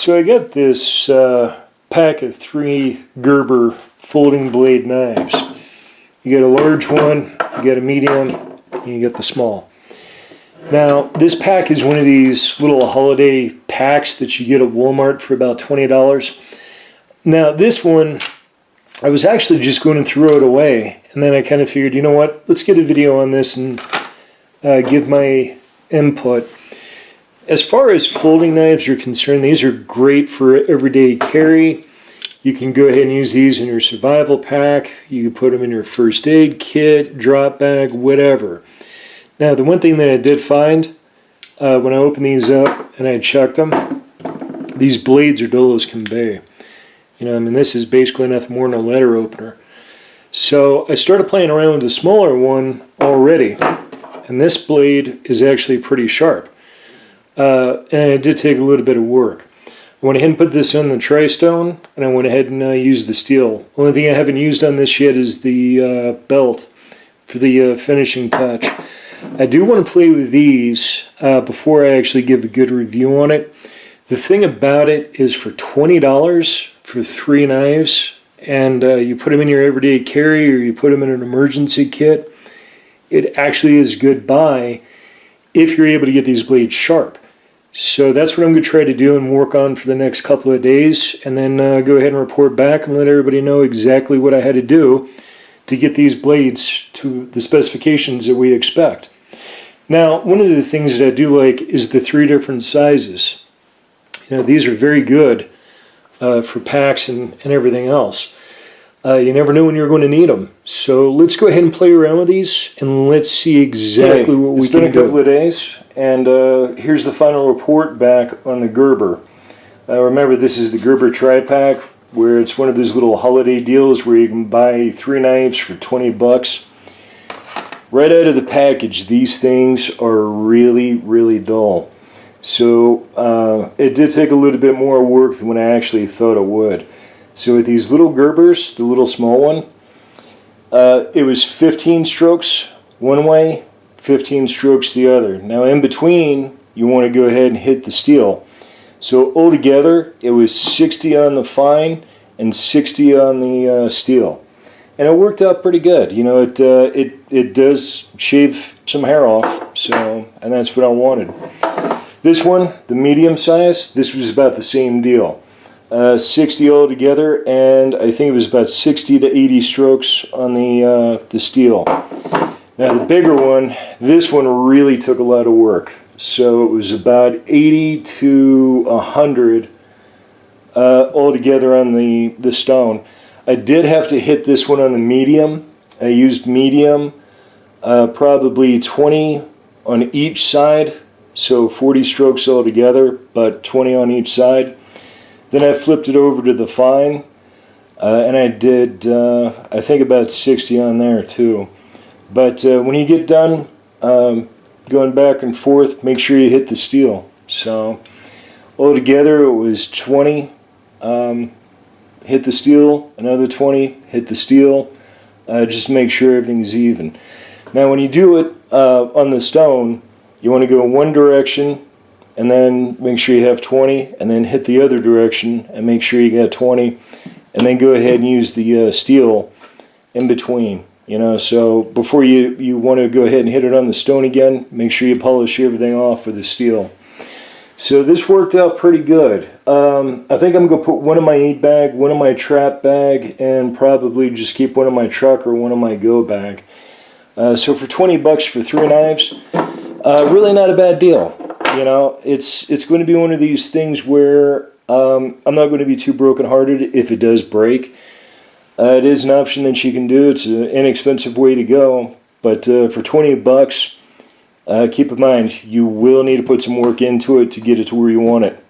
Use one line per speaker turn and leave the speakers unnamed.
So I got this pack of 3 Gerber folding blade knives. You got a large one, you got a medium, and you got the small. Now, this pack is one of these little holiday packs that you get at Walmart for about $20. Now, this one, I was actually just going to throw it away, and then I kind of figured, you know what, let's get a video on this and give my input. As far as folding knives are concerned, these are great for everyday carry. You can go ahead and use these in your survival pack. You can put them in your first aid kit, drop bag, whatever. Now, the one thing that I did find when I opened these up and I checked them, these blades are dull as can be. You know, I mean, this is basically nothing more than a letter opener. So I started playing around with the smaller one already, and this blade is actually pretty sharp. And it did take a little bit of work. I went ahead and put this on the tri-stone, and I went ahead and used the steel. Only thing I haven't used on this yet is the belt for the finishing touch. I do want to play with these before I actually give a good review on it. The thing about it is for $20 for 3 knives, and you put them in your everyday carry or you put them in an emergency kit, it actually is a good buy if you're able to get these blades sharp. So that's what I'm going to try to do and work on for the next couple of days, and then go ahead and report back and let everybody know exactly what I had to do to get these blades to the specifications that we expect. Now, one of the things that I do like is the 3 different sizes. You know, these are very good for packs and everything else. You never know when you're going to need them. So let's go ahead and play around with these and let's see exactly what we can do. It's been a couple of days, and here's the final report back on the Gerber. Remember, this is the Gerber tri-pack, where it's one of those little holiday deals where you can buy 3 knives for 20 bucks. Right out of the package, these things are really, really dull. So it did take a little bit more work than what I actually thought it would. So with these little Gerbers, the little small one, it was 15 strokes one way, 15 strokes the other. Now in between, you want to go ahead and hit the steel. So altogether, it was 60 on the fine and 60 on the steel. And it worked out pretty good. You know, it does shave some hair off, so, and that's what I wanted. This one, the medium size, this was about the same deal. 60 altogether, and I think it was about 60 to 80 strokes on the steel. Now the bigger one, this one really took a lot of work. So it was about 80 to 100 altogether on the stone. I did have to hit this one on the medium. I used medium, probably 20 on each side, so 40 strokes altogether, but 20 on each side. Then I flipped it over to the fine, and I did, I think, about 60 on there too. But when you get done going back and forth, make sure you hit the steel. So altogether it was 20. Hit the steel, another 20, hit the steel, just make sure everything's even. Now when you do it on the stone, you want to go in one direction and then make sure you have 20, and then hit the other direction and make sure you got 20, and then go ahead and use the steel in between. You know, so before you want to go ahead and hit it on the stone again, make sure you polish everything off with the steel. So this worked out pretty good. I think I'm going to put one in my eat bag, one in my trap bag, and probably just keep one in my truck or one in my go bag. So for 20 bucks for 3 knives, really not a bad deal. You know, it's going to be one of these things where I'm not going to be too brokenhearted if it does break. It is an option that you can do. It's an inexpensive way to go, but for 20 bucks, keep in mind, you will need to put some work into it to get it to where you want it.